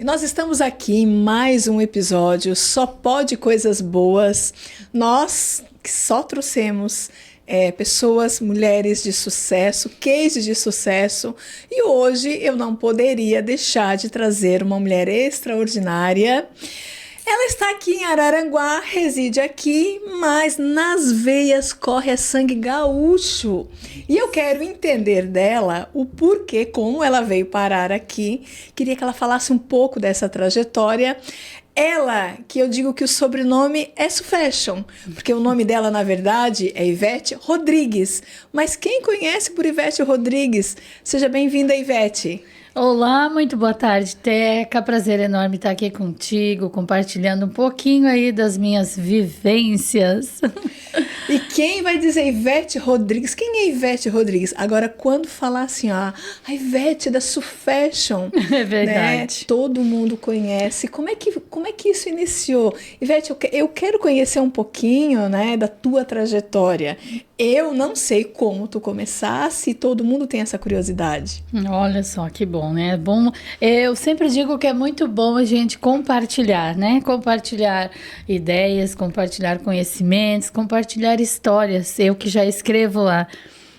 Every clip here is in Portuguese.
E nós estamos aqui em mais um episódio Só Pode Coisas Boas. Nós que só trouxemos pessoas, mulheres de sucesso, cases de sucesso. E hoje eu não poderia deixar de trazer uma mulher extraordinária. Ela está aqui em Araranguá, reside aqui, mas nas veias corre sangue gaúcho. E eu quero entender dela o porquê, como ela veio parar aqui. Queria que ela falasse um pouco dessa trajetória. Ela, que eu digo que o sobrenome é Sufashion, porque o nome dela, na verdade, é Ivete Rodrigues. Mas quem conhece por Ivete Rodrigues? Seja bem-vinda, Ivete. Olá, muito boa tarde, Teca. Prazer enorme estar aqui contigo, compartilhando um pouquinho aí das minhas vivências. E quem vai dizer Ivete Rodrigues? Quem é Ivete Rodrigues? Agora, quando falar assim, a Ivete da Sufashion, É verdade. né? Todo mundo conhece. Como é que isso iniciou? Ivete, eu quero conhecer um pouquinho, né, da tua trajetória. Eu não sei como tu começasse, todo mundo tem essa curiosidade. Olha só que bom, né? Bom, eu sempre digo que é muito bom a gente compartilhar, né? Compartilhar ideias, compartilhar conhecimentos, compartilhar histórias. Eu que já escrevo há,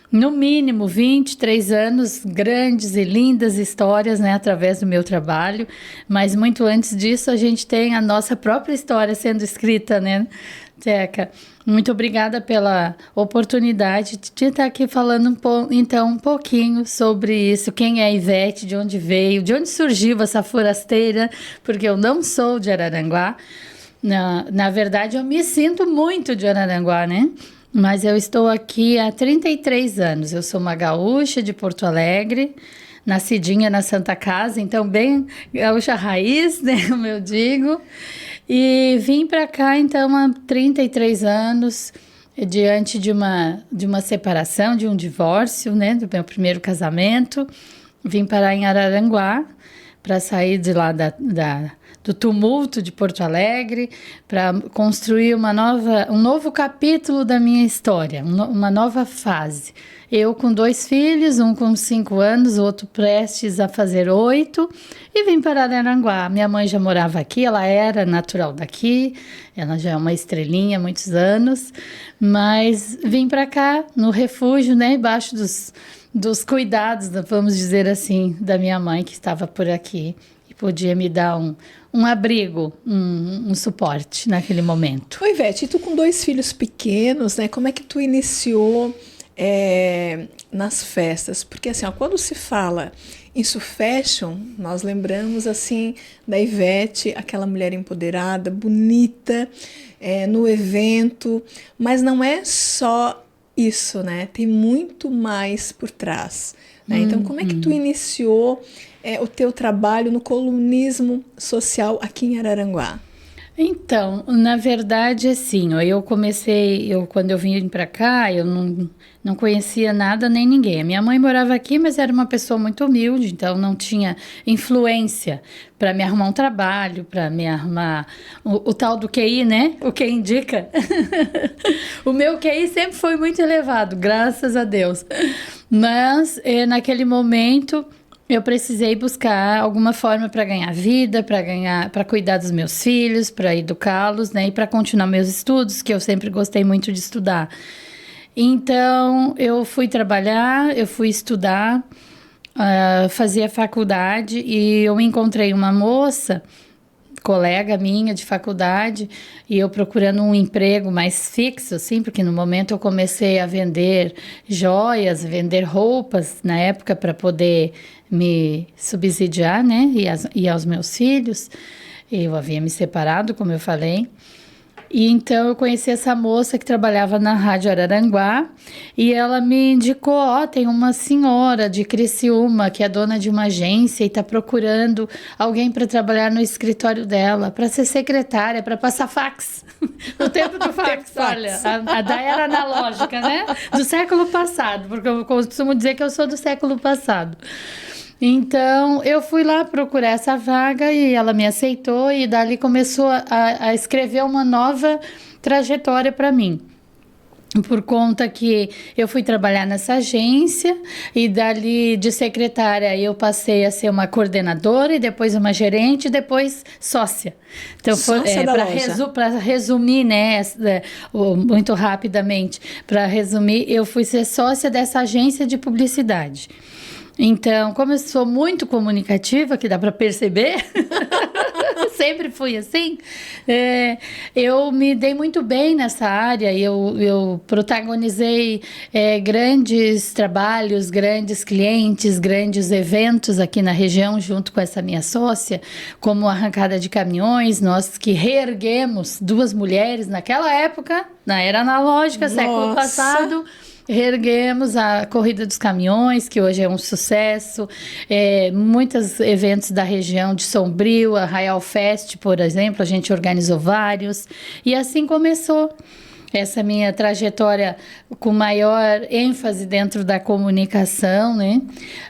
no mínimo, 23 anos, grandes e lindas histórias, né? Através do meu trabalho. Mas muito antes disso, a gente tem a nossa própria história sendo escrita, né, Teca? Muito obrigada pela oportunidade de estar aqui falando um pouquinho sobre isso. Quem é a Ivete, de onde veio, de onde surgiu essa forasteira, porque eu não sou de Araranguá. Na verdade, eu me sinto muito de Araranguá, né? Mas eu estou aqui há 33 anos. Eu sou uma gaúcha de Porto Alegre, nascidinha na Santa Casa, então bem gaúcha raiz, né, como eu digo. E vim para cá, então, há 33 anos, diante de uma separação, de um divórcio, né, do meu primeiro casamento. Vim parar em Araranguá, para sair de lá do tumulto de Porto Alegre, para construir um novo capítulo da minha história, uma nova fase. Eu com 2 filhos, um com 5 anos, o outro prestes a fazer 8, e vim para Araranguá. Minha mãe já morava aqui, ela era natural daqui, ela já é uma estrelinha há muitos anos, mas vim para cá, no refúgio, né, embaixo dos cuidados, vamos dizer assim, da minha mãe, que estava por aqui e podia me dar um abrigo, um suporte naquele momento. Oi, Ivete, e tu com 2 filhos pequenos, né? Como é que tu iniciou nas festas? Porque assim, ó, quando se fala em Sufashion, nós lembramos assim da Ivete, aquela mulher empoderada, bonita, no evento, mas não é só isso, né? Tem muito mais por trás, né? Então, como é que tu iniciou o teu trabalho no colunismo social aqui em Araranguá? Então, na verdade, assim, ó, quando eu vim para cá, eu não conhecia nada nem ninguém. A minha mãe morava aqui, mas era uma pessoa muito humilde, então não tinha influência para me arrumar um trabalho, para me arrumar o tal do QI, né? O que indica. O meu QI sempre foi muito elevado, graças a Deus. Mas, naquele momento, eu precisei buscar alguma forma para ganhar vida, para cuidar dos meus filhos, para educá-los, né? E para continuar meus estudos, que eu sempre gostei muito de estudar. Então, eu fui trabalhar, eu fui estudar, fazia faculdade e eu encontrei uma moça, colega minha de faculdade, e eu procurando um emprego mais fixo, assim, porque no momento eu comecei a vender joias, vender roupas, na época, para poder me subsidiar, né, e aos meus filhos. Eu havia me separado, como eu falei. E então eu conheci essa moça que trabalhava na Rádio Araranguá e ela me indicou, tem uma senhora de Criciúma que é dona de uma agência e está procurando alguém para trabalhar no escritório dela, para ser secretária, para passar fax. No tempo do fax, olha, a da era analógica, né? Do século passado, porque eu costumo dizer que eu sou do século passado. Então, eu fui lá procurar essa vaga e ela me aceitou e dali começou a escrever uma nova trajetória para mim. por conta que eu fui trabalhar nessa agência e dali de secretária eu passei a ser uma coordenadora e depois uma gerente e depois sócia. Então Sócia da loja. para resumir, né, muito rapidamente, para resumir, eu fui ser sócia dessa agência de publicidade. Então, como eu sou muito comunicativa, que dá para perceber, sempre fui assim, eu me dei muito bem nessa área. Eu protagonizei grandes trabalhos, grandes clientes, grandes eventos aqui na região, junto com essa minha sócia, como a arrancada de caminhões, nós que reerguemos 2 mulheres naquela época, na era analógica, século passado. Reerguemos a Corrida dos Caminhões, que hoje é um sucesso, muitos eventos da região de Sombrio, a Arraial Fest, por exemplo, a gente organizou vários, e assim começou essa minha trajetória com maior ênfase dentro da comunicação, né?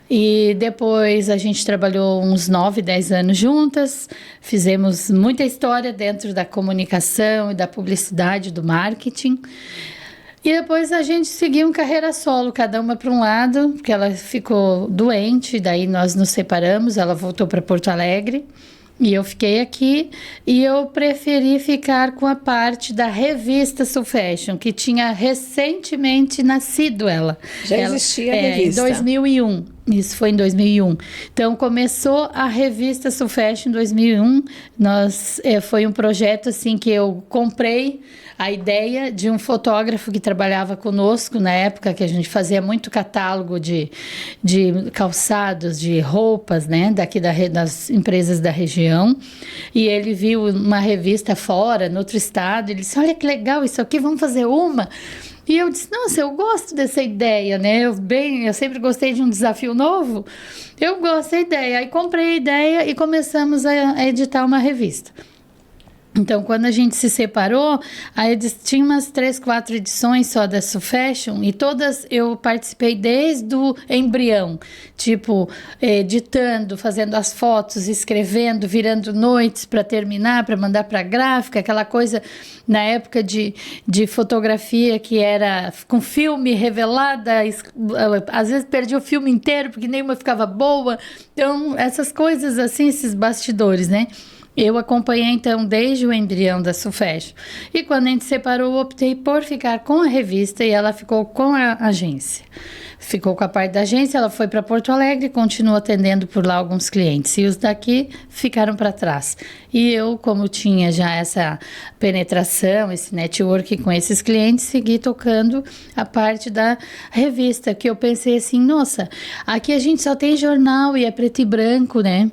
E depois a gente trabalhou uns 9, 10 anos juntas, fizemos muita história dentro da comunicação e da publicidade, do marketing. E depois a gente seguiu em carreira solo, cada uma para um lado, porque ela ficou doente, daí nós nos separamos, ela voltou para Porto Alegre e eu fiquei aqui, e eu preferi ficar com a parte da revista Sul Fashion, que tinha recentemente nascido ela. Já existia a revista. Em 2001. Isso foi em 2001. Então, começou a revista Sul Fashion em 2001. Foi um projeto assim que eu comprei a ideia de um fotógrafo que trabalhava conosco na época, que a gente fazia muito catálogo de calçados, de roupas, né, daqui das empresas da região. E ele viu uma revista fora, no outro estado, ele disse: olha que legal isso aqui, vamos fazer uma. E eu disse: nossa, eu gosto dessa ideia, né? Eu sempre gostei de um desafio novo. Eu gosto da ideia. Aí comprei a ideia e começamos a editar uma revista. Então, quando a gente se separou, tinha umas 3, 4 edições só da Sul Fashion, e todas eu participei desde o embrião, tipo, editando, fazendo as fotos, escrevendo, virando noites para terminar, para mandar para a gráfica, aquela coisa na época de fotografia que era com filme revelada, às vezes perdia o filme inteiro porque nenhuma ficava boa. Então, essas coisas assim, esses bastidores, né? Eu acompanhei, então, desde o embrião da Sul Fashion. E quando a gente separou, eu optei por ficar com a revista e ela ficou com a agência. Ficou com a parte da agência, ela foi para Porto Alegre e continuou atendendo por lá alguns clientes. E os daqui ficaram para trás. E eu, como tinha já essa penetração, esse network com esses clientes, segui tocando a parte da revista, que eu pensei assim, nossa, aqui a gente só tem jornal e é preto e branco, né?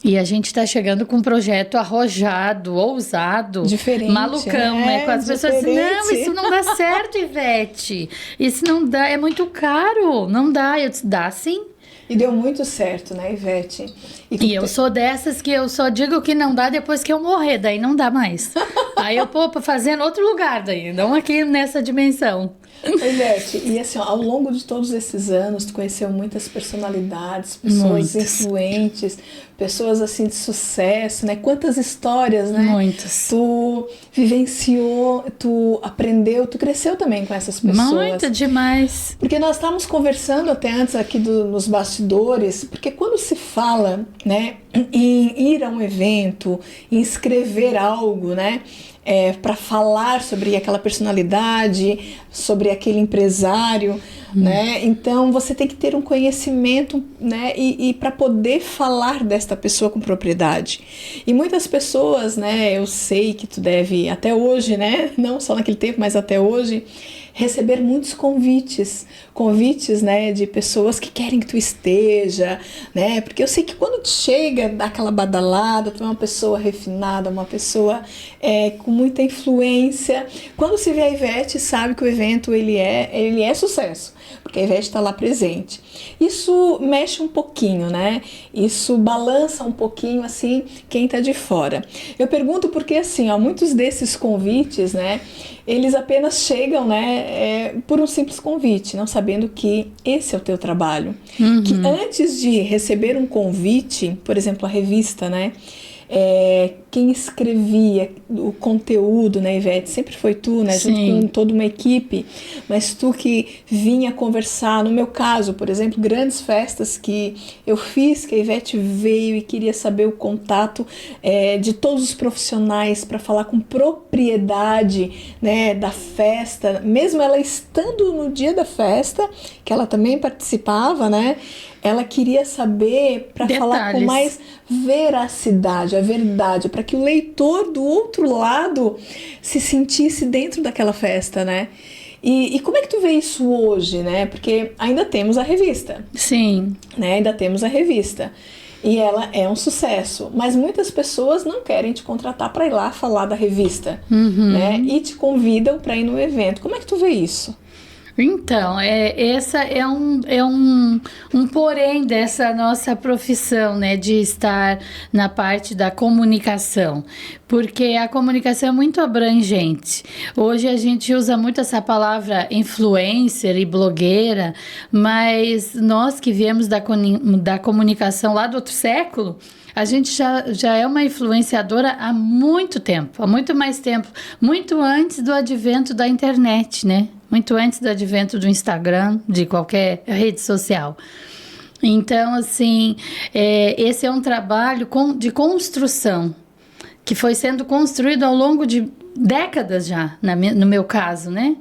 E a gente está chegando com um projeto arrojado, ousado, diferente, malucão, né? Com as pessoas dizem: não, isso não dá certo, Ivete. Isso não dá, é muito caro. Não dá. Eu disse: dá sim. E deu muito certo, né, Ivete? E eu sou dessas que eu só digo que não dá depois que eu morrer, daí não dá mais. Aí eu vou fazer em outro lugar daí, não aqui nessa dimensão. Ivete, e assim, ó, ao longo de todos esses anos, tu conheceu muitas personalidades, pessoas influentes, pessoas assim de sucesso, né? Quantas histórias, né? Muitas. Tu vivenciou, tu aprendeu, tu cresceu também com essas pessoas. Muito demais. Porque nós estávamos conversando até antes aqui nos bastidores, porque quando se fala, né, em ir a um evento, em escrever algo, né? Para falar sobre aquela personalidade, sobre aquele empresário, né? Então você tem que ter um conhecimento, né? E para poder falar desta pessoa com propriedade. E muitas pessoas, né? Eu sei que tu deve até hoje, né? Não só naquele tempo, mas até hoje, receber muitos convites, né, de pessoas que querem que tu esteja, né, porque eu sei que quando tu chega daquela badalada, tu é uma pessoa refinada, uma pessoa com muita influência, quando se vê a Ivete, sabe que o evento ele é sucesso, porque a Ivete está lá presente. Isso mexe um pouquinho, né, isso balança um pouquinho, assim, quem tá de fora. Eu pergunto porque, assim, ó, muitos desses convites, né, eles apenas chegam, né, por um simples convite, não sabendo que esse é o teu trabalho. Que antes de receber um convite, por exemplo, a revista, né, quem escrevia o conteúdo, né, Ivete? Sempre foi tu, né? Junto Sim. com toda uma equipe, mas tu que vinha conversar. No meu caso, por exemplo, grandes festas que eu fiz, que a Ivete veio e queria saber o contato de todos os profissionais para falar com propriedade, né, da festa, mesmo ela estando no dia da festa, que ela também participava, né? Ela queria saber para falar com mais veracidade, a verdade, para que o leitor do outro lado se sentisse dentro daquela festa, né? E como é que tu vê isso hoje, né? Porque ainda temos a revista. Sim. Né? Ainda temos a revista. E ela é um sucesso. Mas muitas pessoas não querem te contratar para ir lá falar da revista. Né? E te convidam para ir no evento. Como é que tu vê isso? Então, essa é um porém dessa nossa profissão, né, de estar na parte da comunicação, porque a comunicação é muito abrangente. Hoje a gente usa muito essa palavra influencer e blogueira, mas nós que viemos da comunicação lá do outro século, a gente já é uma influenciadora há muito tempo, há muito mais tempo, muito antes do advento da internet, né? Muito antes do advento do Instagram, de qualquer rede social. Então, assim, esse é um trabalho de construção, que foi sendo construído ao longo de décadas já, no meu caso, né?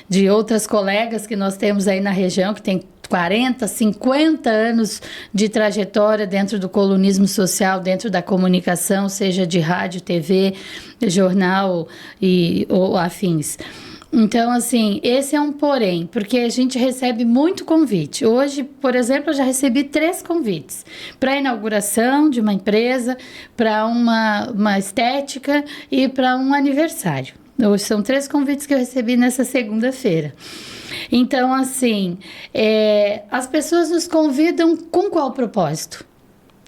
De outras colegas que nós temos aí na região, que tem 40, 50 anos de trajetória dentro do colunismo social, dentro da comunicação, seja de rádio, TV, jornal ou afins. Então, assim, esse é um porém, porque a gente recebe muito convite. Hoje, por exemplo, eu já recebi 3 convites para a inauguração de uma empresa, para uma estética e para um aniversário. Hoje são 3 convites que eu recebi nessa segunda-feira. Então, assim, as pessoas nos convidam com qual propósito?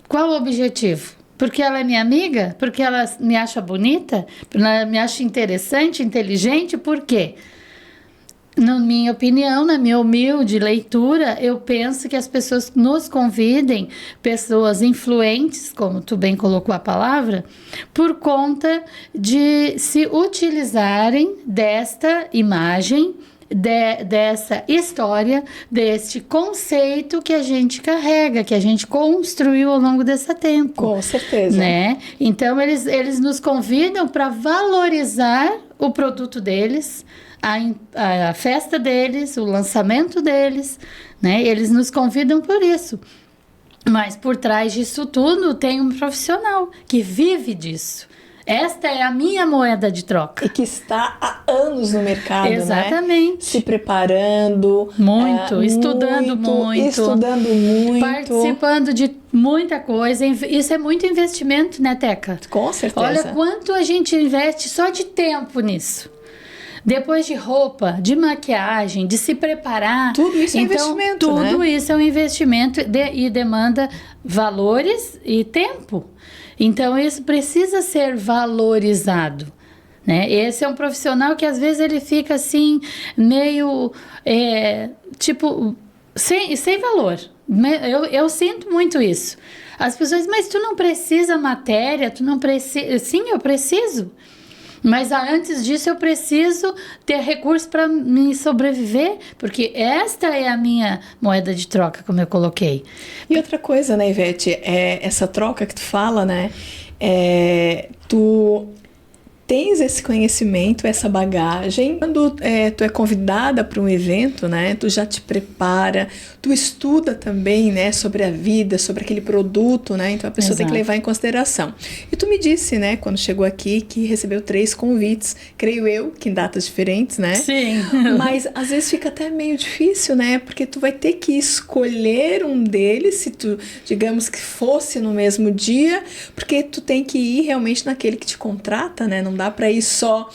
Qual o objetivo? Porque ela é minha amiga? Porque ela me acha bonita? Porque ela me acha interessante, inteligente? Por quê? Na minha opinião, na minha humilde leitura, eu penso que as pessoas nos convidem, pessoas influentes, como tu bem colocou a palavra, por conta de se utilizarem desta imagem, dessa história, deste conceito que a gente carrega, que a gente construiu ao longo desse tempo. Com certeza. Né? Então, eles nos convidam para valorizar o produto deles, a festa deles, o lançamento deles, né? Eles nos convidam por isso. Mas por trás disso tudo tem um profissional que vive disso. Esta é a minha moeda de troca. E que está há anos no mercado, exatamente, né? Se preparando. Muito, estudando muito. Participando de muita coisa. Isso é muito investimento, né, Teca? Com certeza. Olha quanto a gente investe só de tempo nisso. Depois de roupa, de maquiagem, de se preparar. Tudo isso é investimento, tudo né? isso é um investimento e demanda valores e tempo. Então, isso precisa ser valorizado, né? Esse é um profissional que, às vezes, ele fica, assim, meio, sem valor. Eu sinto muito isso. As pessoas, mas tu não precisa matéria, tu não precisa... Sim, eu preciso. Mas antes disso eu preciso ter recursos para me sobreviver, porque esta é a minha moeda de troca, como eu coloquei. E outra coisa, né, Ivete, essa troca que tu fala, né, tu tens esse conhecimento, essa bagagem. Quando tu é convidada para um evento, né, tu já te prepara, tu estuda também, né, sobre a vida, sobre aquele produto, né, então a pessoa tem que levar em consideração. E tu me disse, né, quando chegou aqui, que recebeu 3 convites, creio eu, que em datas diferentes, né? Sim. Mas às vezes fica até meio difícil, né, porque tu vai ter que escolher um deles, se tu, digamos que fosse no mesmo dia, porque tu tem que ir realmente naquele que te contrata, né, não dá para ir só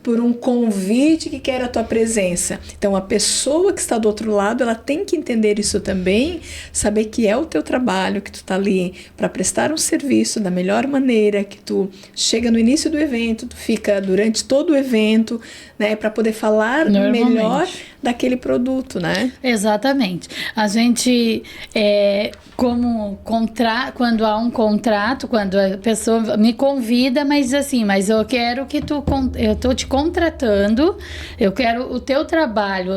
por um convite que quer a tua presença. Então, a pessoa que está do outro lado, ela tem que entender isso também, saber que é o teu trabalho, que tu tá ali para prestar um serviço da melhor maneira, que tu chega no início do evento, tu fica durante todo o evento, né, para poder falar melhor daquele produto, né? Exatamente. A gente, quando há um contrato, quando a pessoa me convida, mas assim, mas eu quero que eu tô te contratando, eu quero o teu trabalho,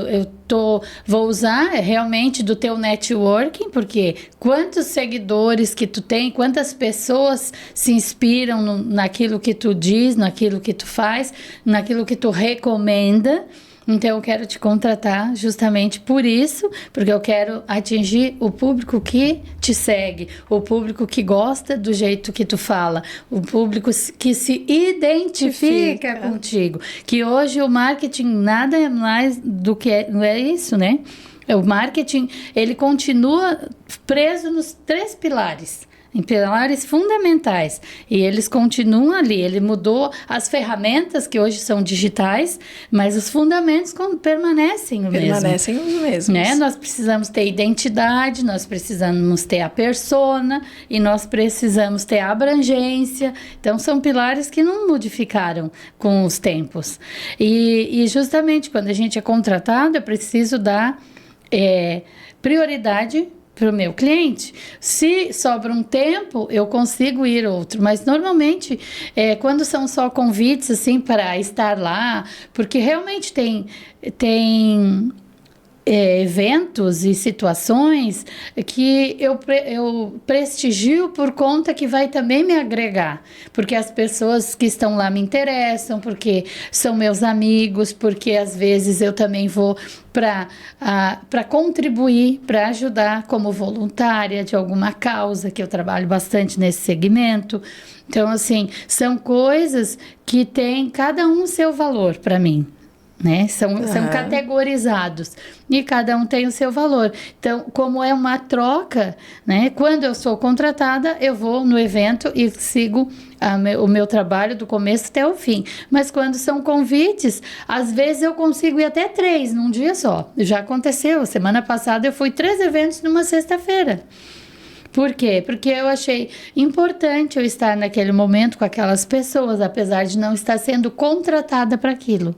vou usar realmente do teu networking, porque quantos seguidores que tu tem, quantas pessoas se inspiram naquilo que tu diz, naquilo que tu faz, naquilo que tu recomenda. Então, eu quero te contratar justamente por isso, porque eu quero atingir o público que te segue, o público que gosta do jeito que tu fala, o público que se identifica contigo. Que hoje o marketing nada é mais do que não é isso, né? O marketing, ele continua preso nos 3 pilares. Em pilares fundamentais, e eles continuam ali. Ele mudou as ferramentas que hoje são digitais, mas os fundamentos permanecem os mesmos. Né? Nós precisamos ter identidade, nós precisamos ter a persona e nós precisamos ter a abrangência. Então, são pilares que não modificaram com os tempos. E justamente quando a gente é contratado, eu preciso dar prioridade para o meu cliente. Se sobra um tempo, eu consigo ir outro, mas normalmente quando são só convites assim para estar lá, porque realmente tem eventos e situações que eu prestigio por conta que vai também me agregar, porque as pessoas que estão lá me interessam, porque são meus amigos, porque às vezes eu também vou para contribuir, para ajudar como voluntária de alguma causa, que eu trabalho bastante nesse segmento. Então, assim, são coisas que têm cada um seu valor para mim. Né? São categorizados e cada um tem o seu valor. Então, como é uma troca, né? Quando eu sou contratada, eu vou no evento e sigo o meu trabalho do começo até o fim. Mas quando são convites, às vezes eu consigo ir até 3 num dia só. Já aconteceu. Semana passada eu fui 3 eventos numa sexta-feira. Por quê? Porque eu achei importante eu estar naquele momento com aquelas pessoas, apesar de não estar sendo contratada para aquilo.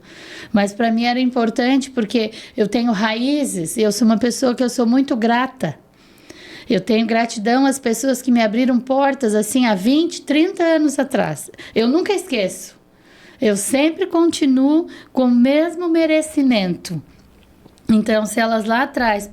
Mas para mim era importante porque eu tenho raízes e eu sou uma pessoa que eu sou muito grata. Eu tenho gratidão às pessoas que me abriram portas assim há 20, 30 anos atrás. Eu nunca esqueço. Eu sempre continuo com o mesmo merecimento. Então, se elas lá atrás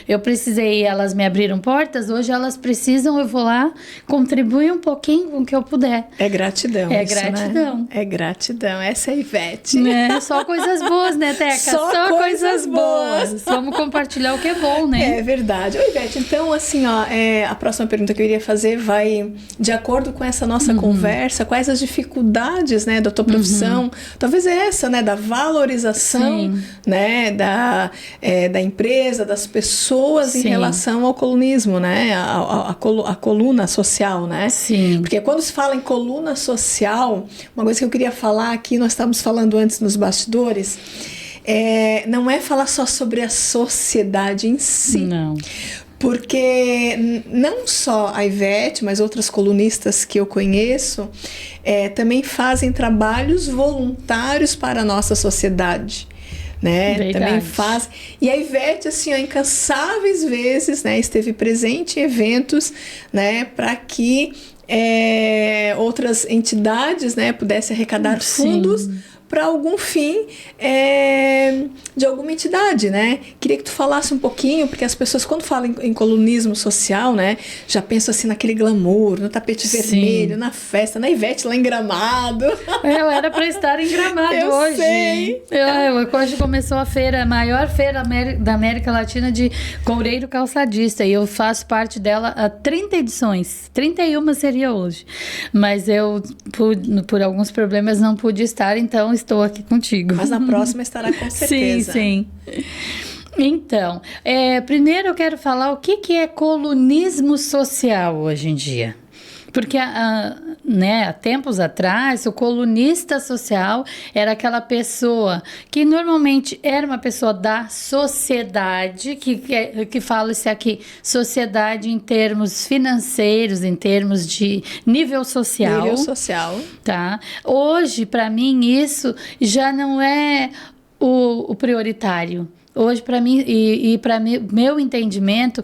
eu precisei e elas me abriram portas, hoje elas precisam, eu vou lá, contribuir um pouquinho com o que eu puder. É gratidão. É isso, gratidão. Né? É gratidão. Essa é a Ivete. Só coisas boas, né, Teca? Só coisas boas. Vamos compartilhar o que é bom, né? É verdade. Ô, Ivete, então, assim, ó, a próxima pergunta que eu iria fazer vai de acordo com essa nossa conversa, quais as dificuldades, né, da tua profissão, talvez essa, né, da valorização, né, da empresa, das pessoas em relação ao colunismo, né? A coluna social, né? Sim. Porque quando se fala em coluna social, uma coisa que eu queria falar aqui, nós estávamos falando antes nos bastidores, não é falar só sobre a sociedade em si. Não. Porque não só a Ivete, mas outras colunistas que eu conheço, também fazem trabalhos voluntários para a nossa sociedade. Né? Verdade. Também faz. E a Ivete, assim, ó, incansáveis vezes, né, esteve presente em eventos, né, para que outras entidades, né, pudessem arrecadar fundos para algum fim de alguma entidade, né? Queria que tu falasse um pouquinho, porque as pessoas, quando falam em colunismo social, né, já pensam assim naquele glamour, no tapete vermelho, na festa, na Ivete lá em Gramado. Eu era para estar em Gramado hoje. Sei. Hoje começou a feira, a maior feira da América Latina de coureiro calçadista, e eu faço parte dela há 30 edições. 31 seria hoje. Mas eu, por alguns problemas, não pude estar, então estou aqui contigo. Mas na próxima estará com certeza. Sim. Então, primeiro eu quero falar o que é colunismo social hoje em dia. Porque né, há tempos atrás, o colunista social era aquela pessoa que normalmente era uma pessoa da sociedade, que fala-se aqui, sociedade em termos financeiros, em termos de nível social. Nível social. Tá? Hoje, para mim, isso já não é o prioritário. Hoje, para mim, e para meu entendimento,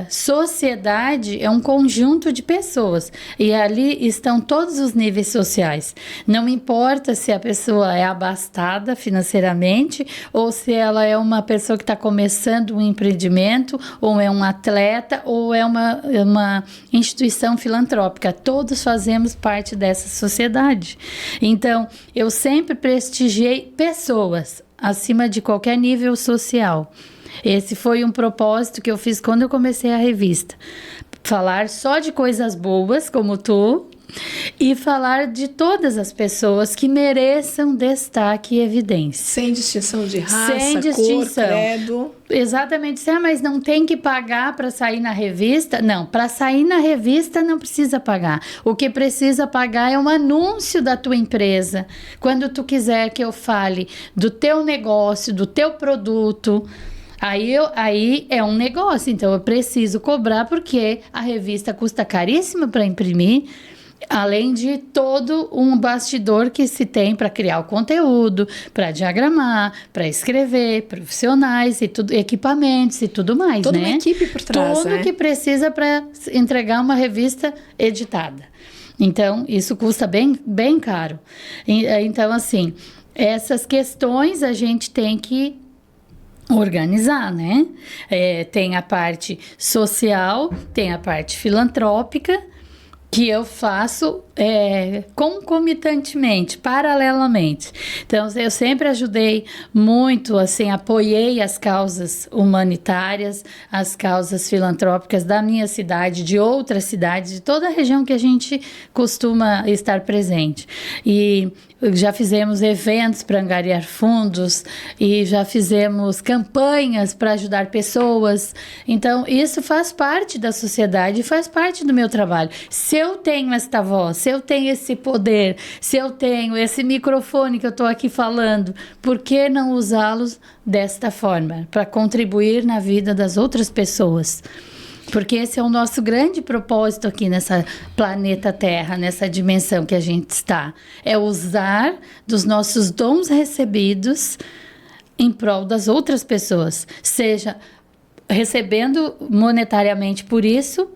sociedade é um conjunto de pessoas. E ali estão todos os níveis sociais. Não importa se a pessoa é abastada financeiramente, ou se ela é uma pessoa que está começando um empreendimento, ou é um atleta, ou é uma instituição filantrópica. Todos fazemos parte dessa sociedade. Então, eu sempre prestigiei pessoas acima de qualquer nível social. Esse foi um propósito que eu fiz quando eu comecei a revista. Falar só de coisas boas, como tu, e falar de todas as pessoas que mereçam destaque e evidência. Sem distinção de raça, Sem distinção. cor, credo. Exatamente. Mas não tem que pagar para sair na revista? Não, para sair na revista não precisa pagar. O que precisa pagar é um anúncio da tua empresa. Quando tu quiser que eu fale do teu negócio, do teu produto, aí é um negócio. Então eu preciso cobrar porque a revista custa caríssimo para imprimir. Além de todo um bastidor que se tem para criar o conteúdo, para diagramar, para escrever, profissionais e tudo, equipamentos e tudo mais, Toda né? uma equipe por trás, Tudo que precisa para entregar uma revista editada. Então, isso custa bem, bem caro. Então, assim, essas questões a gente tem que organizar, né? Tem a parte social, tem a parte filantrópica, que eu faço concomitantemente, paralelamente. Então, eu sempre ajudei muito, assim, apoiei as causas humanitárias, as causas filantrópicas da minha cidade, de outras cidades, de toda a região que a gente costuma estar presente. E já fizemos eventos para angariar fundos e já fizemos campanhas para ajudar pessoas. Então, isso faz parte da sociedade e faz parte do meu trabalho. Se eu tenho esta voz, se eu tenho esse poder, se eu tenho esse microfone que eu estou aqui falando, por que não usá-los desta forma? Para contribuir na vida das outras pessoas. Porque esse é o nosso grande propósito aqui nessa planeta Terra, nessa dimensão que a gente está. É usar dos nossos dons recebidos em prol das outras pessoas. Seja recebendo monetariamente por isso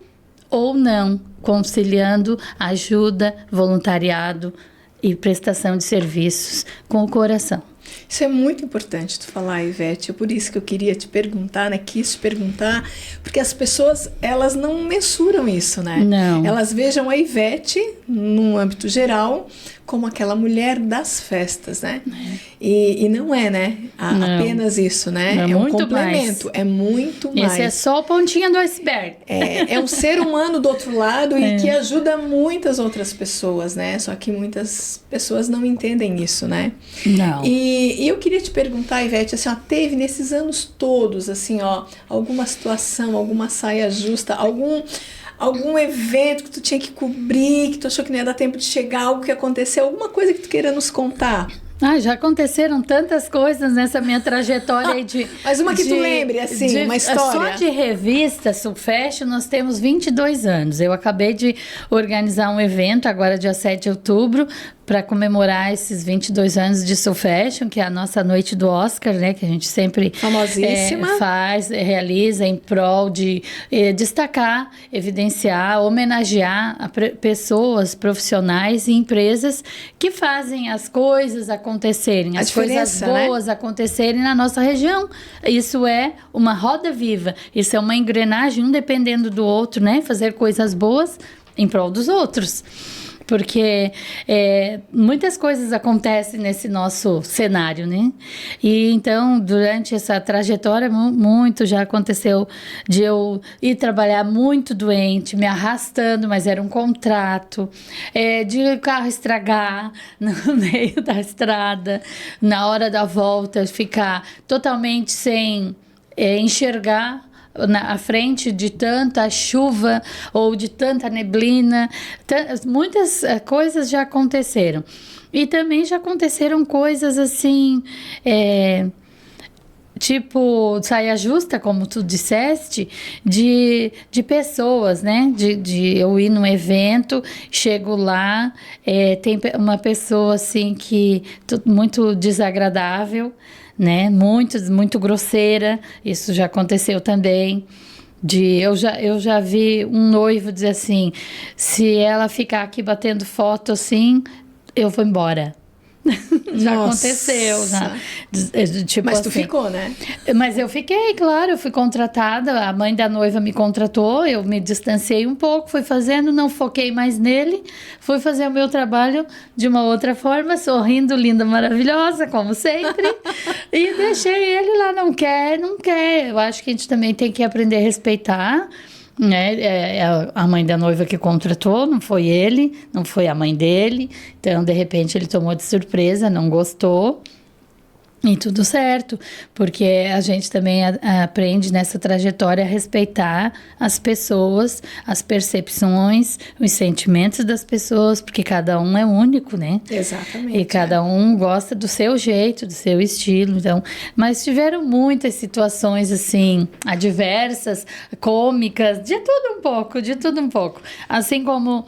ou não, conciliando ajuda, voluntariado e prestação de serviços com o coração. Isso é muito importante tu falar, Ivete. É por isso que eu queria te perguntar, né? Quis te perguntar, porque as pessoas, elas não mensuram isso, né? Não. Elas vejam a Ivete, num âmbito geral, como aquela mulher das festas, né? E não é, né? Não. Apenas isso, né? É um muito complemento, mais. É muito mais. Esse é só a pontinha do iceberg. É um ser humano do outro lado e que ajuda muitas outras pessoas, né? Só que muitas pessoas não entendem isso, né? Não. E eu queria te perguntar, Ivete, assim, ó, teve nesses anos todos, assim, ó, alguma situação, alguma saia justa, algum evento que tu tinha que cobrir, que tu achou que não ia dar tempo de chegar, algo que aconteceu, alguma coisa que tu queira nos contar? Já aconteceram tantas coisas nessa minha trajetória aí de... Mas uma que tu lembre, assim, uma história. Só de revista Sulfashion nós temos 22 anos. Eu acabei de organizar um evento agora dia 7 de outubro para comemorar esses 22 anos de Sulfashion, que é a nossa noite do Oscar, né? Que a gente sempre famosíssima. Realiza em prol de destacar, evidenciar, homenagear pessoas, profissionais e empresas que fazem as coisas acontecerem, as coisas boas, né, acontecerem na nossa região. Isso é uma roda viva, isso é uma engrenagem, um dependendo do outro, né? Fazer coisas boas em prol dos outros. Porque muitas coisas acontecem nesse nosso cenário, né? E então, durante essa trajetória, muito já aconteceu de eu ir trabalhar muito doente, me arrastando, mas era um contrato, de o carro estragar no meio da estrada, na hora da volta, ficar totalmente sem enxergar à frente de tanta chuva ou de tanta neblina. Muitas coisas já aconteceram. E também já aconteceram coisas assim, tipo saia justa, como tu disseste, de pessoas, né? De eu ir num evento, chego lá, tem uma pessoa assim que muito desagradável, né? Muito grosseira. Isso já aconteceu também. Eu já vi um noivo dizer assim: se ela ficar aqui batendo foto assim, eu vou embora. Já aconteceu, já. Tipo Mas tu assim, ficou, né? Mas eu fiquei, claro, eu fui contratada, a mãe da noiva me contratou, eu me distanciei um pouco, fui fazendo, não foquei mais nele, fui fazer o meu trabalho de uma outra forma, sorrindo, linda, maravilhosa, como sempre, e deixei ele lá, não quer. Eu acho que a gente também tem que aprender a respeitar, né? É a mãe da noiva que contratou, não foi ele, não foi a mãe dele, então de repente ele tomou de surpresa, não gostou. E tudo certo, porque a gente também aprende nessa trajetória a respeitar as pessoas, as percepções, os sentimentos das pessoas, porque cada um é único, né? Exatamente. E cada um gosta do seu jeito, do seu estilo, então. Mas tiveram muitas situações, assim, adversas, cômicas, de tudo um pouco. Assim como...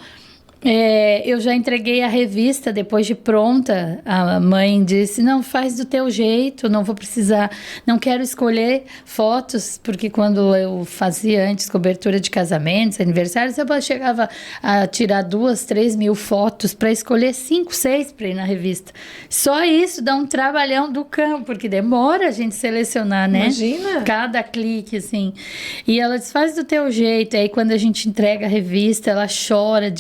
eu já entreguei a revista depois de pronta. A mãe disse: não, faz do teu jeito, não vou precisar, não quero escolher fotos, porque quando eu fazia antes cobertura de casamentos, aniversários, eu chegava a tirar 2-3 mil fotos para escolher 5, 6 para ir na revista. Só isso dá um trabalhão do cão, porque demora a gente selecionar, né? Imagina! Cada clique, assim. E ela disse: faz do teu jeito. Aí quando a gente entrega a revista, ela chora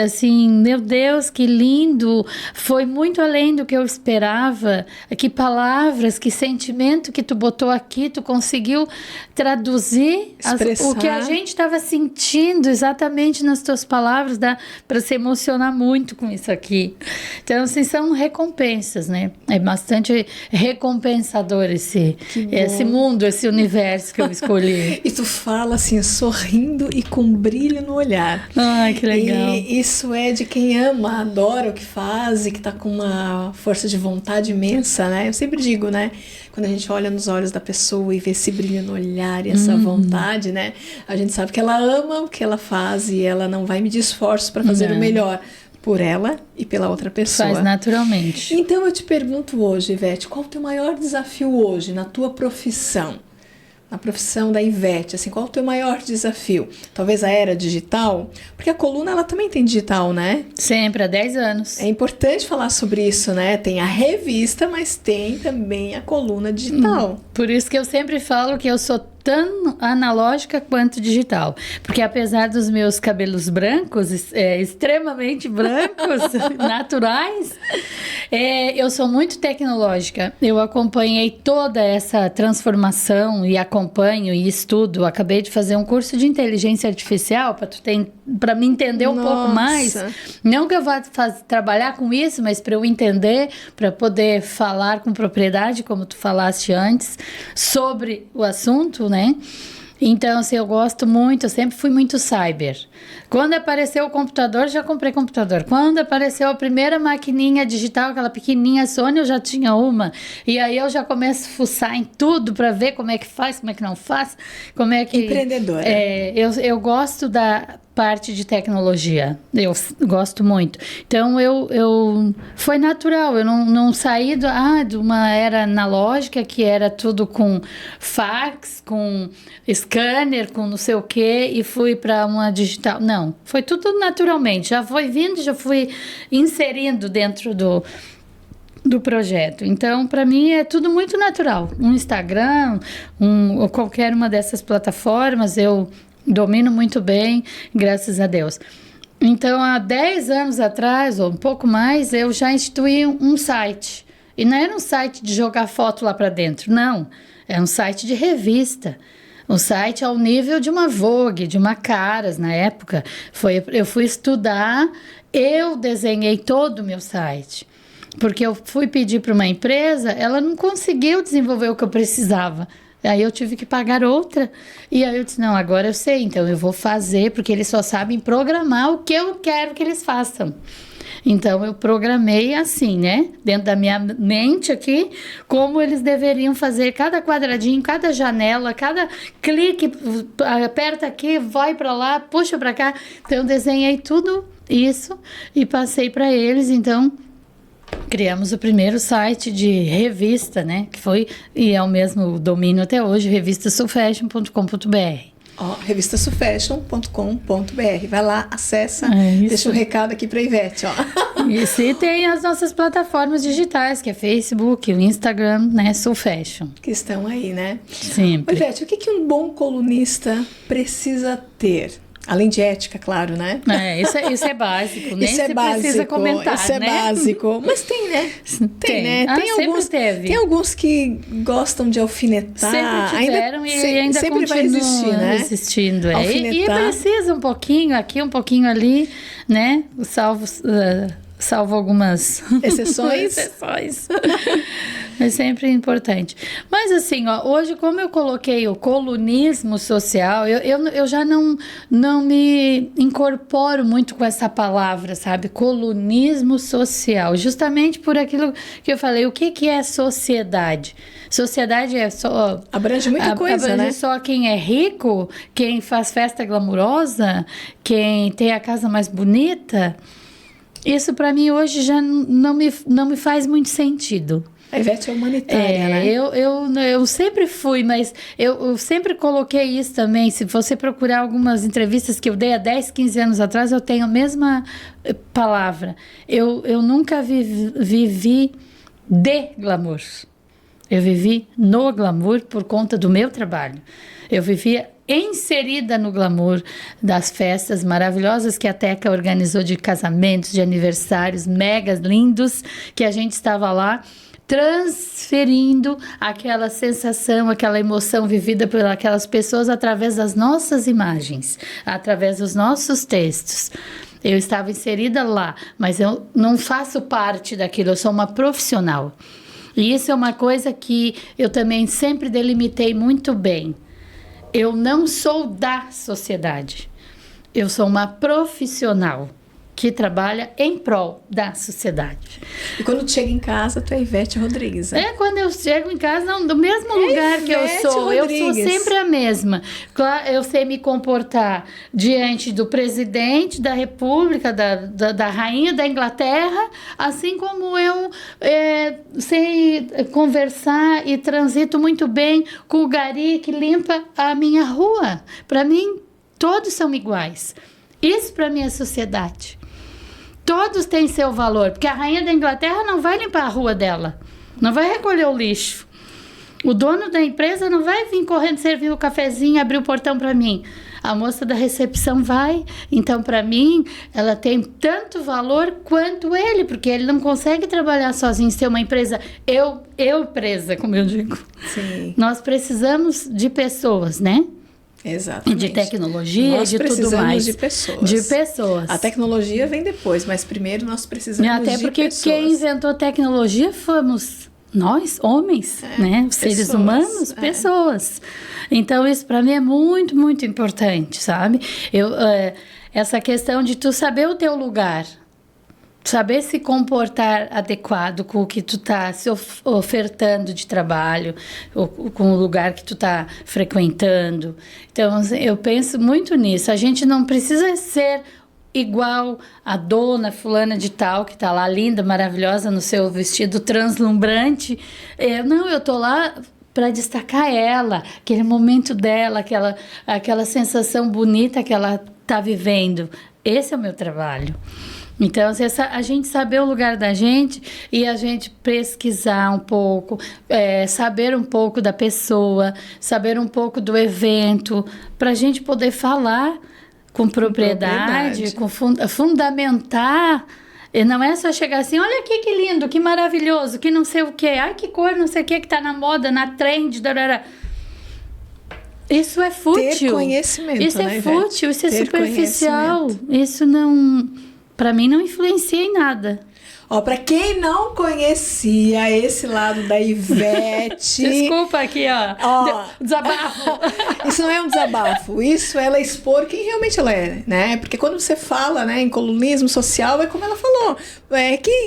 assim, meu Deus, que lindo, foi muito além do que eu esperava, que palavras, que sentimento que tu botou aqui, tu conseguiu traduzir o que a gente estava sentindo exatamente nas tuas palavras, dá para se emocionar muito com isso aqui. Então, assim, são recompensas, né? É bastante recompensador esse mundo, esse universo que eu escolhi. E tu fala assim, sorrindo e com brilho no olhar. Ai, que legal. E isso é de quem ama, adora o que faz e que tá com uma força de vontade imensa, né? Eu sempre digo, né? Quando a gente olha nos olhos da pessoa e vê esse brilho no olhar e essa vontade, né? A gente sabe que ela ama o que ela faz e ela não vai medir esforços para fazer o melhor por ela e pela outra pessoa. Faz naturalmente. Então eu te pergunto hoje, Ivete, qual o teu maior desafio hoje na tua profissão? Na profissão da Ivete, assim, qual é o teu maior desafio? Talvez a era digital? Porque a coluna, ela também tem digital, né? Sempre, há 10 anos. É importante falar sobre isso, né? Tem a revista, mas tem também a coluna digital. Por isso que eu sempre falo que eu sou tão analógica quanto digital, porque apesar dos meus cabelos brancos, extremamente brancos, naturais, eu sou muito tecnológica. Eu acompanhei toda essa transformação e acompanho e estudo. Acabei de fazer um curso de inteligência artificial para me entender um pouco mais. Não que eu vá trabalhar com isso, mas para eu entender, para poder falar com propriedade, como tu falaste antes, sobre o assunto, né? Então, assim, eu gosto muito, eu sempre fui muito cyber. Quando apareceu o computador, já comprei computador. Quando apareceu a primeira maquininha digital, aquela pequenininha Sony, eu já tinha uma. E aí eu já começo a fuçar em tudo para ver como é que faz, como é que não faz, como é que... Empreendedora. Eu gosto da parte de tecnologia, eu gosto muito. Então, foi natural, eu não saí de uma era analógica, que era tudo com fax, com scanner, com não sei o quê, e fui para uma digital. Não, foi tudo naturalmente, já foi vindo, já fui inserindo dentro do projeto. Então, para mim, é tudo muito natural. Um Instagram, ou qualquer uma dessas plataformas, eu domino muito bem, graças a Deus. Então, há 10 anos atrás, ou um pouco mais, eu já instituí um site. E não era um site de jogar foto lá para dentro, não. É um site de revista. Um site ao nível de uma Vogue, de uma Caras, na época. Eu fui estudar, eu desenhei todo o meu site. Porque eu fui pedir para uma empresa, ela não conseguiu desenvolver o que eu precisava. Aí eu tive que pagar outra. E aí eu disse, não, agora eu sei, então eu vou fazer, porque eles só sabem programar o que eu quero que eles façam. Então eu programei assim, né? Dentro da minha mente aqui, como eles deveriam fazer cada quadradinho, cada janela, cada clique, aperta aqui, vai para lá, puxa para cá. Então eu desenhei tudo isso e passei para eles. Então Criamos o primeiro site de revista, né? Que foi, e é o mesmo domínio até hoje, revistasulfashion.com.br. Ó, revistasulfashion.com.br. Vai lá, acessa, deixa um recado aqui para Ivete, ó. Isso, e tem as nossas plataformas digitais, que é Facebook, o Instagram, né, Sulfashion. Que estão aí, né? Sempre. Ivete, o que um bom colunista precisa ter? Além de ética, claro, né? Isso é básico, nem isso é se básico, precisa comentar, isso né? é básico. Mas tem, né? Tem, né? Tem alguns que gostam de alfinetar. Sempre tiveram ainda sempre vai existir, né? Existindo. E precisa um pouquinho aqui, um pouquinho ali, né? Salvo algumas exceções. É sempre importante. Mas assim, ó, hoje, como eu coloquei o colunismo social, eu já não me incorporo muito com essa palavra, sabe? Colunismo social. Justamente por aquilo que eu falei. O que é sociedade? Sociedade é só... Abrange muita coisa, né? Abrange só quem é rico, quem faz festa glamurosa, quem tem a casa mais bonita. Isso para mim hoje já não me faz muito sentido. A Ivete é humanitária, né? Eu sempre fui, mas eu sempre coloquei isso também. Se você procurar algumas entrevistas que eu dei há 10, 15 anos atrás, eu tenho a mesma palavra. Eu nunca vivi de glamour. Eu vivi no glamour por conta do meu trabalho. Eu vivia inserida no glamour das festas maravilhosas que a Teca organizou, de casamentos, de aniversários megas lindos, que a gente estava lá transferindo aquela sensação, aquela emoção vivida por aquelas pessoas através das nossas imagens, através dos nossos textos. Eu estava inserida lá, mas eu não faço parte daquilo, eu sou uma profissional. E isso é uma coisa que eu também sempre delimitei muito bem. Eu não sou da sociedade, eu sou uma profissional que trabalha em prol da sociedade. E quando tu chega em casa, tu é Ivete Rodrigues, né? Quando eu chego em casa, não, do mesmo lugar que eu sou, Rodrigues. Eu sou sempre a mesma. Claro, eu sei me comportar diante do presidente da República, da rainha da Inglaterra, assim como eu sei conversar e transito muito bem com o gari que limpa a minha rua. Para mim, todos são iguais. Isso para mim é sociedade. Todos têm seu valor, porque a rainha da Inglaterra não vai limpar a rua dela, não vai recolher o lixo. O dono da empresa não vai vir correndo servir o cafezinho, abrir o portão para mim. A moça da recepção vai. Então, para mim, ela tem tanto valor quanto ele, porque ele não consegue trabalhar sozinho, ser uma empresa empresa, como eu digo. Sim. Nós precisamos de pessoas, né? Exatamente. De tecnologia, nós de tudo mais. De pessoas. De pessoas. A tecnologia vem depois, mas primeiro nós precisamos de pessoas. Até porque quem inventou a tecnologia fomos nós, homens, né? Os seres humanos, pessoas. Então, isso para mim é muito, muito importante, sabe? Essa questão de tu saber o teu lugar. Saber se comportar adequado com o que tu tá se ofertando de trabalho, ou com o lugar que tu tá frequentando. Então, eu penso muito nisso. A gente não precisa ser igual a dona fulana de tal, que tá lá linda, maravilhosa, no seu vestido translumbrante. Eu tô lá para destacar ela, aquele momento dela, aquela sensação bonita que ela tá vivendo. Esse é o meu trabalho. Então, a gente saber o lugar da gente e a gente pesquisar um pouco, saber um pouco da pessoa, saber um pouco do evento, para a gente poder falar com propriedade. Fundamentar. E não é só chegar assim, olha aqui que lindo, que maravilhoso, que não sei o quê, ai que cor, não sei o quê, que tá na moda, na trend, darará. Isso é fútil. Ter conhecimento, isso né, é fútil, isso é superficial. Isso não... Para mim, não influencia em nada. Para quem não conhecia esse lado da Ivete... Desculpa aqui, desabafo. Isso não é um desabafo, isso é ela expor quem realmente ela é, né? Porque quando você fala, né, em colunismo social, é como ela falou,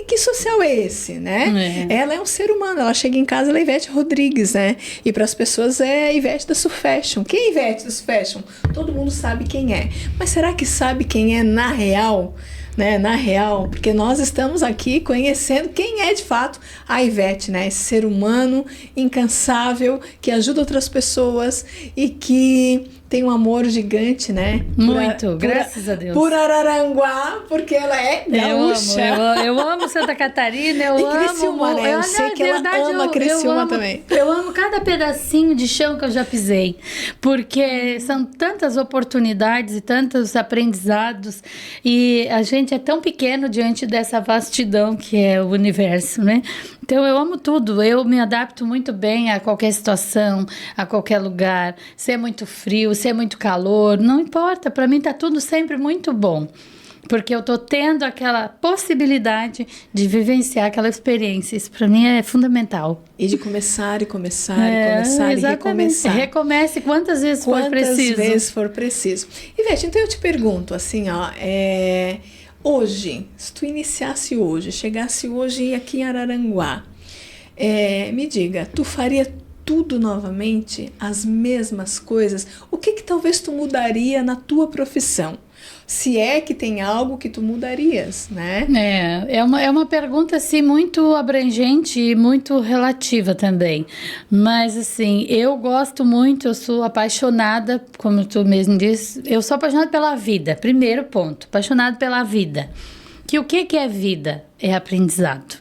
que social é esse, né? Ela é um ser humano, ela chega em casa, ela é Ivete Rodrigues, né? E para as pessoas é a Ivete da Sulfashion. Quem é Ivete da Sulfashion? Todo mundo sabe quem é. Mas será que sabe quem é na real? né, na real, porque nós estamos aqui conhecendo quem é de fato a Ivete, né, esse ser humano incansável que ajuda outras pessoas e que tem um amor gigante, né? Muito, graças a Deus. Por Araranguá, porque ela é gaúcha. Eu amo Santa Catarina, eu amo... Criciúma, né? Eu sei que ela ama Criciúma também. Eu amo cada pedacinho de chão que eu já pisei, porque são tantas oportunidades e tantos aprendizados, e a gente é tão pequeno diante dessa vastidão que é o universo, né? Então eu amo tudo, eu me adapto muito bem a qualquer situação, a qualquer lugar, se é muito frio, se é muito calor, não importa, para mim tá tudo sempre muito bom, porque eu tô tendo aquela possibilidade de vivenciar aquela experiência, isso para mim é fundamental. E de começar e começar e começar exatamente. E recomeçar. Recomece quantas vezes for preciso. Quantas vezes for preciso. Ivete, então eu te pergunto assim, ó, hoje, se tu iniciasse hoje, chegasse hoje aqui em Araranguá, me diga, tu faria tudo novamente, as mesmas coisas? O que talvez tu mudaria na tua profissão? Se é que tem algo que tu mudarias, né? É uma pergunta assim muito abrangente e muito relativa também. Mas assim, eu gosto muito, eu sou apaixonada, como tu mesmo disse, eu sou apaixonada pela vida. Primeiro ponto, apaixonada pela vida. Que o que é vida? É aprendizado.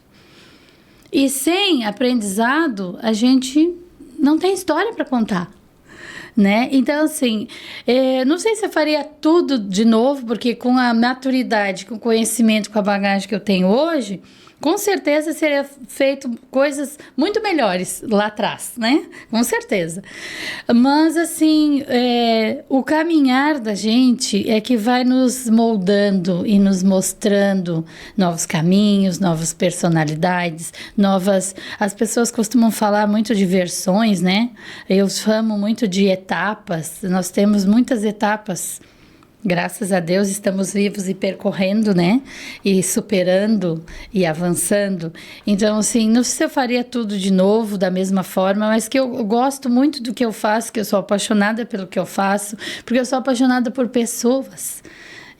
E sem aprendizado, a gente não tem história para contar. Né? Então, assim, não sei se eu faria tudo de novo, porque com a maturidade, com o conhecimento, com a bagagem que eu tenho hoje, com certeza seria feito coisas muito melhores lá atrás, né? Com certeza. Mas, assim, o caminhar da gente é que vai nos moldando e nos mostrando novos caminhos, novas personalidades, novas... As pessoas costumam falar muito de versões, né? Eu chamo muito de etapas. Nós temos muitas etapas. Graças a Deus estamos vivos e percorrendo, né? E superando e avançando. Então, assim, não sei se eu faria tudo de novo, da mesma forma, mas que eu gosto muito do que eu faço, que eu sou apaixonada pelo que eu faço, porque eu sou apaixonada por pessoas.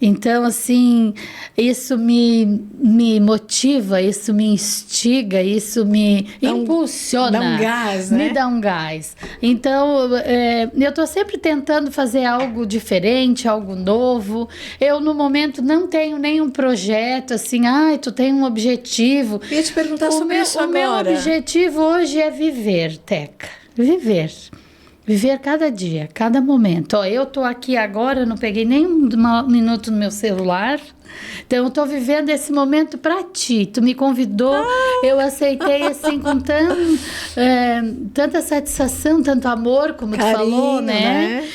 Então, assim, isso me motiva, isso me instiga, isso me impulsiona. Dá um gás, né? Me dá um gás. Então, eu estou sempre tentando fazer algo diferente, algo novo. Eu, no momento, não tenho nenhum projeto, assim, tu tem um objetivo. Eu ia te perguntar sobre isso agora. O meu objetivo hoje é viver, Teca. Viver. Viver cada dia, cada momento. Eu tô aqui agora, eu não peguei nem um minuto no meu celular. Então, eu tô vivendo esse momento para ti. Tu me convidou, eu aceitei assim com tanta satisfação, tanto amor, como carinho, tu falou, né?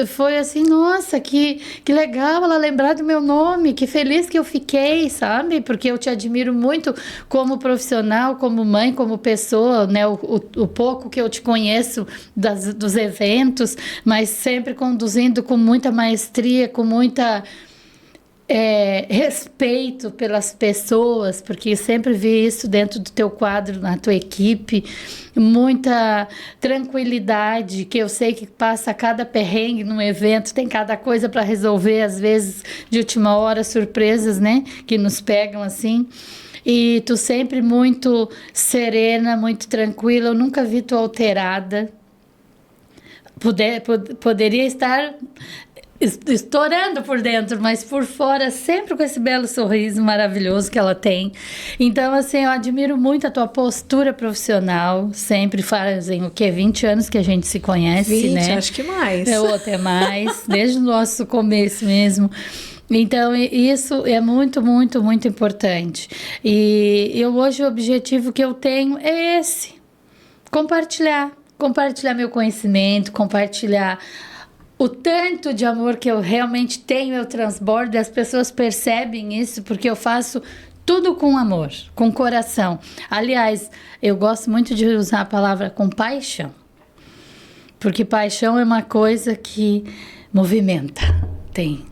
Foi assim, nossa, que legal ela lembrar do meu nome, que feliz que eu fiquei, sabe? Porque eu te admiro muito como profissional, como mãe, como pessoa, né? O pouco que eu te conheço dos eventos, mas sempre conduzindo com muita maestria, com muita... respeito pelas pessoas, porque eu sempre vi isso dentro do teu quadro, na tua equipe, muita tranquilidade, que eu sei que passa cada perrengue num evento, tem cada coisa para resolver, às vezes de última hora, surpresas, né, que nos pegam assim, e tu sempre muito serena, muito tranquila, eu nunca vi tu alterada, poderia estar estourando por dentro, mas por fora sempre com esse belo sorriso maravilhoso que ela tem. Então, assim, eu admiro muito a tua postura profissional, sempre fazem 20 anos que a gente se conhece, 20, né? Acho que mais. Ou até mais, desde o nosso começo mesmo. Então, isso é muito, muito, muito importante. E hoje o objetivo que eu tenho é esse, compartilhar meu conhecimento, compartilhar o tanto de amor que eu realmente tenho, eu transbordo, e as pessoas percebem isso, porque eu faço tudo com amor, com coração. Aliás, eu gosto muito de usar a palavra compaixão, porque paixão é uma coisa que movimenta, tem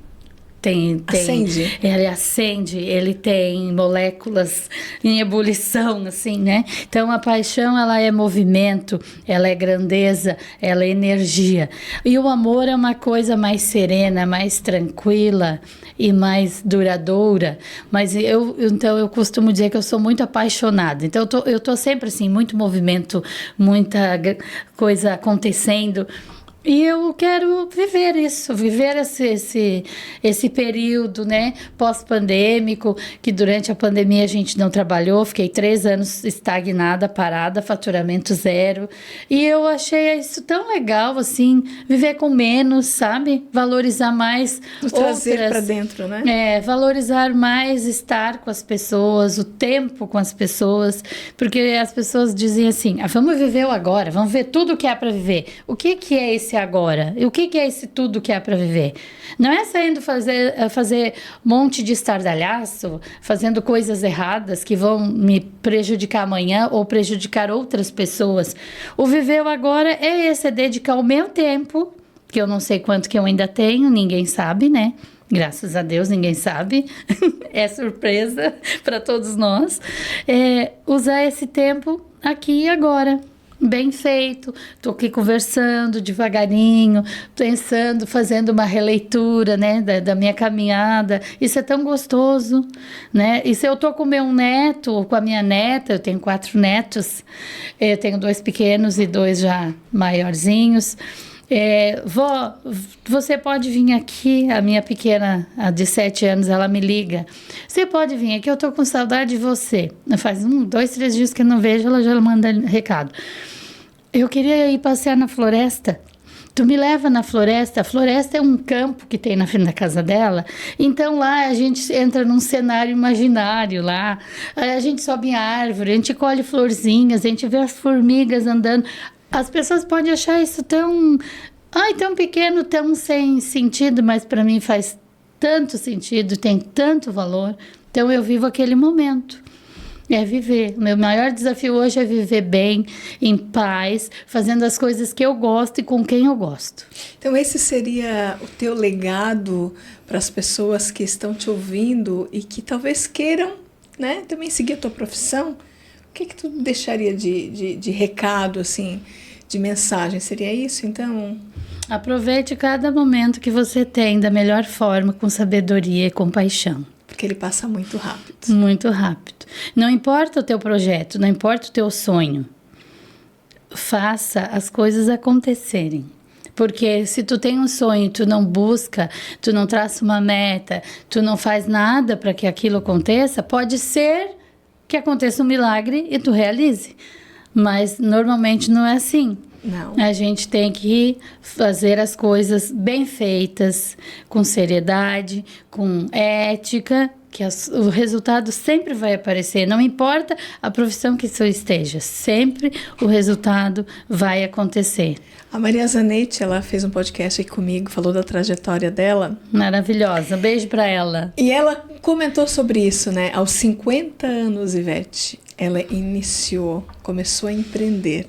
Acende. Ele acende, ele tem moléculas em ebulição, assim, né? Então a paixão, ela é movimento, ela é grandeza, ela é energia. E o amor é uma coisa mais serena, mais tranquila e mais duradoura. Mas então eu costumo dizer que eu sou muito apaixonada. Então eu tô sempre assim, muito movimento, muita coisa acontecendo. E eu quero viver isso, viver esse período, né, pós-pandêmico, que durante a pandemia a gente não trabalhou, fiquei 3 anos estagnada, parada, faturamento zero, e eu achei isso tão legal, assim, viver com menos, sabe, valorizar mais trazer para dentro, né? Valorizar mais estar com as pessoas, o tempo com as pessoas, porque as pessoas dizem assim, vamos viver o agora, vamos ver tudo o que há para viver. O que é esse agora? E o que é esse tudo que há para viver? Não é saindo fazer um monte de estardalhaço, fazendo coisas erradas que vão me prejudicar amanhã ou prejudicar outras pessoas. O viver o agora é esse, é dedicar o meu tempo, que eu não sei quanto que eu ainda tenho, ninguém sabe, né? Graças a Deus, ninguém sabe. É surpresa para todos nós. Usar esse tempo aqui e agora. Bem feito, estou aqui conversando devagarinho, pensando, fazendo uma releitura, né, da minha caminhada. Isso é tão gostoso, né? E se eu estou com meu neto ou com a minha neta, eu tenho 4 netos, eu tenho 2 pequenos e 2 já maiorzinhos. Vó, você pode vir aqui, a minha pequena, a de 7 anos, ela me liga. Você pode vir aqui, eu tô com saudade de você. Faz 2, 3 dias que eu não vejo, ela já manda recado. Eu queria ir passear na floresta. Tu me leva na floresta. A floresta é um campo que tem na frente da casa dela. Então lá a gente entra num cenário imaginário lá. A gente sobe em árvore, a gente colhe florzinhas, a gente vê as formigas andando. As pessoas podem achar isso tão pequeno, tão sem sentido, mas para mim faz tanto sentido, tem tanto valor. Então eu vivo aquele momento. É viver. O meu maior desafio hoje é viver bem, em paz, fazendo as coisas que eu gosto e com quem eu gosto. Então esse seria o teu legado para as pessoas que estão te ouvindo e que talvez queiram, né, também seguir a tua profissão. O que tu deixaria de recado, assim, de mensagem? Seria isso, então? Aproveite cada momento que você tem da melhor forma, com sabedoria e compaixão. Porque ele passa muito rápido. Muito rápido. Não importa o teu projeto, não importa o teu sonho. Faça as coisas acontecerem. Porque se tu tem um sonho, tu não busca, tu não traça uma meta, tu não faz nada para que aquilo aconteça, pode ser que aconteça um milagre e tu realize. Mas normalmente não é assim. Não. A gente tem que fazer as coisas bem feitas, com seriedade, com ética, que o resultado sempre vai aparecer. Não importa a profissão que você esteja, sempre o resultado vai acontecer. A Maria Zanetti, ela fez um podcast aqui comigo, falou da trajetória dela. Maravilhosa, beijo para ela. E ela comentou sobre isso, né? Aos 50 anos, Ivete, ela começou a empreender.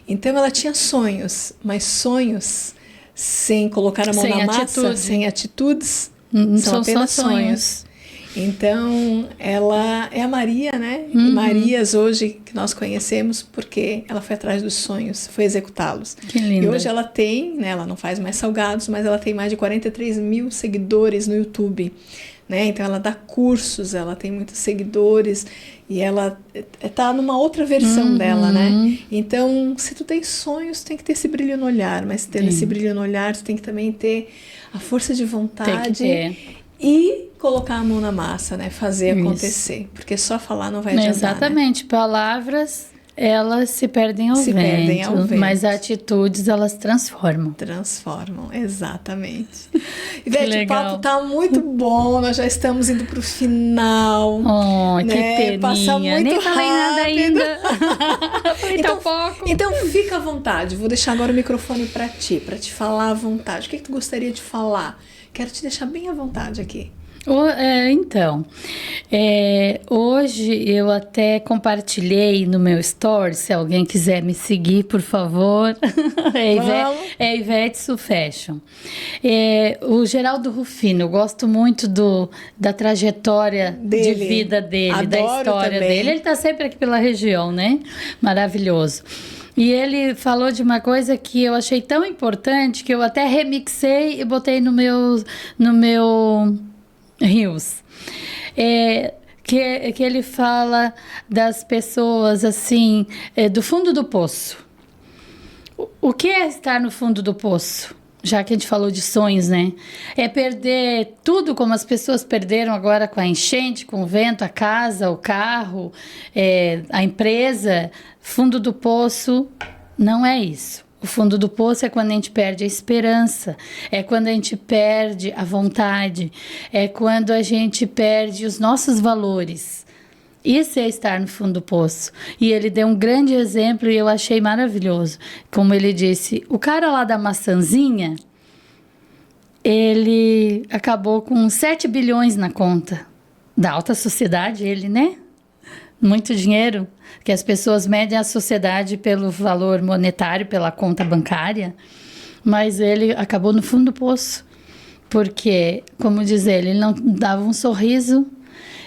Então ela tinha sonhos, mas sonhos sem colocar a mão na massa, sem atitudes, são apenas só sonhos. Então ela é a Maria, né? E Marias hoje que nós conhecemos porque ela foi atrás dos sonhos, foi executá-los. Que linda. E hoje ela tem, né? Ela não faz mais salgados, mas ela tem mais de 43 mil seguidores no YouTube. Né? Então ela dá cursos, ela tem muitos seguidores e ela está numa outra versão dela, né? Então, se tu tem sonhos, tem que ter esse brilho no olhar, mas tendo esse brilho no olhar, tu tem que também ter a força de vontade e colocar a mão na massa, né? Fazer acontecer, porque só falar não vai adiantar. Exatamente, né? Palavras, elas se perdem ao vento, mas atitudes, elas transformam. Transformam, exatamente. Ivete, o papo tá muito bom, nós já estamos indo pro final. Oh, né? Que peninha. Passa muito Nem falei nada ainda. Então, pouco. Então fica à vontade, vou deixar agora o microfone para te falar à vontade. O que tu gostaria de falar? Quero te deixar bem à vontade aqui. Então, hoje eu até compartilhei no meu story, se alguém quiser me seguir, por favor, é Ivete Sufashion. O Geraldo Rufino, eu gosto muito da trajetória de vida dele, adoro da história também. Dele. Ele está sempre aqui pela região, né? Maravilhoso. E ele falou de uma coisa que eu achei tão importante que eu até remixei e botei no meu Rios. Que ele fala das pessoas assim, do fundo do poço. O que é estar no fundo do poço? Já que a gente falou de sonhos, né? É perder tudo como as pessoas perderam agora com a enchente, com o vento, a casa, o carro, a empresa. Fundo do poço não é isso. O fundo do poço é quando a gente perde a esperança, é quando a gente perde a vontade, é quando a gente perde os nossos valores. Isso é estar no fundo do poço. E ele deu um grande exemplo e eu achei maravilhoso. Como ele disse, o cara lá da maçãzinha, ele acabou com 7 bilhões na conta da alta sociedade, ele, né? Muito dinheiro, que as pessoas medem a sociedade pelo valor monetário, pela conta bancária, mas ele acabou no fundo do poço, porque, como diz ele não dava um sorriso,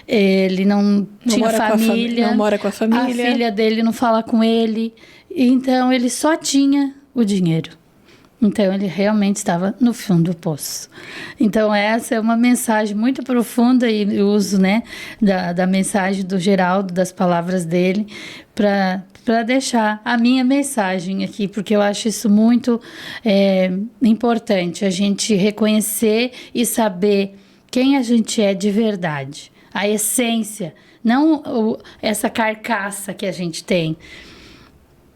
ele não tinha família, não mora com a família, a filha dele não fala com ele, então ele só tinha o dinheiro. Então, ele realmente estava no fundo do poço. Então, essa é uma mensagem muito profunda e eu uso, né, da mensagem do Geraldo, das palavras dele, para deixar a minha mensagem aqui, porque eu acho isso muito importante, a gente reconhecer e saber quem a gente é de verdade, a essência, não essa carcaça que a gente tem,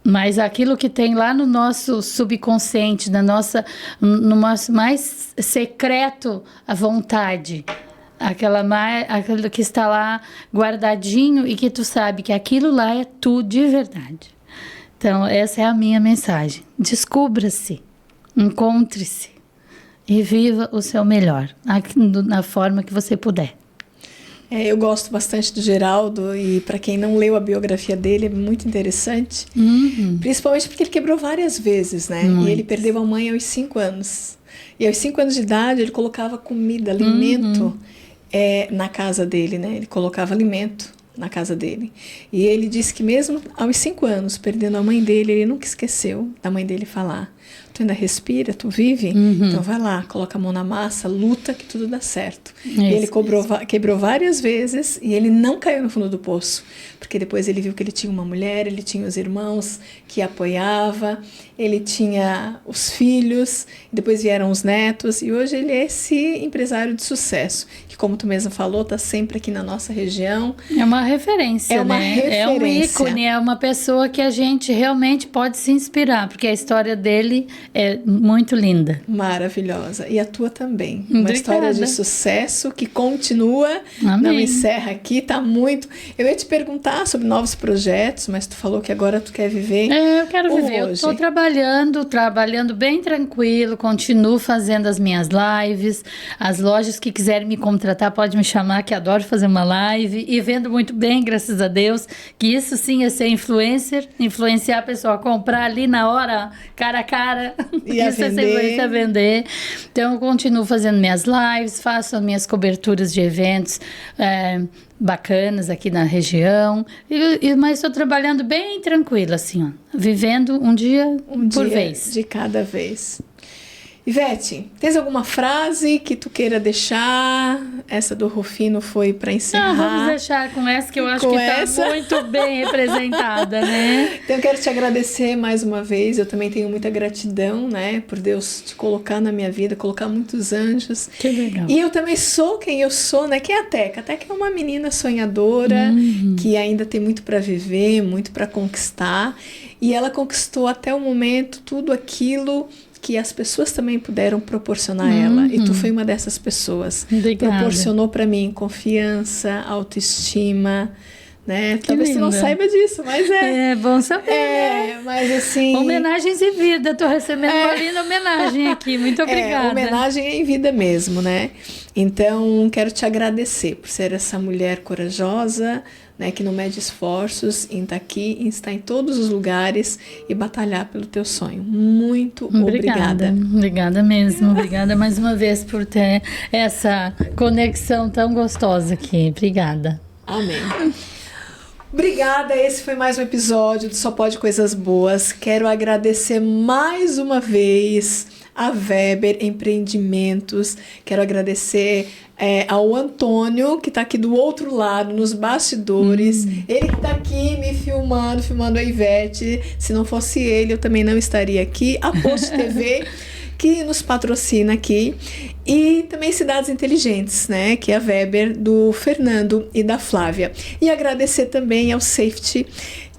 mas aquilo que tem lá no nosso subconsciente, no nosso mais secreto, a vontade. Aquilo que está lá guardadinho e que tu sabe que aquilo lá é tu de verdade. Então, essa é a minha mensagem. Descubra-se, encontre-se e viva o seu melhor, na forma que você puder. Eu gosto bastante do Geraldo e para quem não leu a biografia dele é muito interessante, principalmente porque ele quebrou várias vezes, né? E ele perdeu a mãe aos 5 anos. E aos 5 anos de idade ele colocava comida, alimento na casa dele, né? Ele colocava alimento na casa dele. E ele disse que mesmo aos 5 anos, perdendo a mãe dele, ele nunca esqueceu da mãe dele falar: tu ainda respira, tu vive? Então vai lá, coloca a mão na massa, luta que tudo dá certo. E ele quebrou várias vezes e ele não caiu no fundo do poço, porque depois ele viu que ele tinha uma mulher, ele tinha os irmãos que apoiava, ele tinha os filhos, depois vieram os netos e hoje ele é esse empresário de sucesso, que como tu mesmo falou, está sempre aqui na nossa região. É uma referência, É um ícone, é uma pessoa que a gente realmente pode se inspirar, porque a história dele é muito linda. Maravilhosa. E a tua também. Uma história de sucesso que continua. Amém. Não encerra aqui, tá muito... Eu ia te perguntar sobre novos projetos, mas tu falou que agora tu quer viver eu quero viver. Eu estou trabalhando bem tranquilo, continuo fazendo as minhas lives. As lojas que quiserem me contratar, pode me chamar, que adoro fazer uma live. E vendo muito bem, graças a Deus, que isso sim é ser influencer, influenciar a pessoa a comprar ali na hora, cara a cara. E a vender. A vender. Então, eu continuo fazendo minhas lives, faço as minhas coberturas de eventos bacanas aqui na região, mas estou trabalhando bem tranquila, assim, ó, vivendo um dia por vez. De cada vez. Ivete, tens alguma frase que tu queira deixar? Essa do Rufino foi para encerrar. Não, vamos deixar com essa que eu acho que está muito bem representada, né? Então eu quero te agradecer mais uma vez. Eu também tenho muita gratidão, né, por Deus te colocar na minha vida, colocar muitos anjos. Que legal. E eu também sou quem eu sou, né? Quem é a Teca? A Teca é uma menina sonhadora que ainda tem muito para viver, muito para conquistar. E ela conquistou até o momento tudo aquilo que as pessoas também puderam proporcionar a ela. E tu foi uma dessas pessoas. Obrigada. Proporcionou para mim confiança, autoestima, né? Talvez tu não saiba disso, mas é bom saber, né? Mas assim... Homenagens em vida. Tô recebendo uma linda homenagem aqui. Muito obrigada. Homenagem em vida mesmo, né? Então, quero te agradecer por ser essa mulher corajosa, né, que não mede esforços em estar aqui, em estar em todos os lugares e batalhar pelo teu sonho. Muito obrigada. Obrigada mesmo. Obrigada mais uma vez por ter essa conexão tão gostosa aqui. Obrigada. Amém. Obrigada, esse foi mais um episódio do Só Pode Coisas Boas. Quero agradecer mais uma vez a Weber Empreendimentos. Quero agradecer ao Antônio, que está aqui do outro lado, nos bastidores. Ele que está aqui me filmando a Ivete. Se não fosse ele, eu também não estaria aqui. A Post TV, que nos patrocina aqui. E também Cidades Inteligentes, né? Que é a Weber, do Fernando e da Flávia. E agradecer também ao Safety,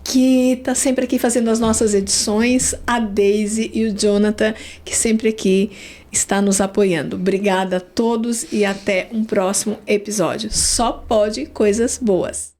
que está sempre aqui fazendo as nossas edições, a Daisy e o Jonathan, que sempre aqui está nos apoiando. Obrigada a todos e até um próximo episódio. Só pode coisas boas.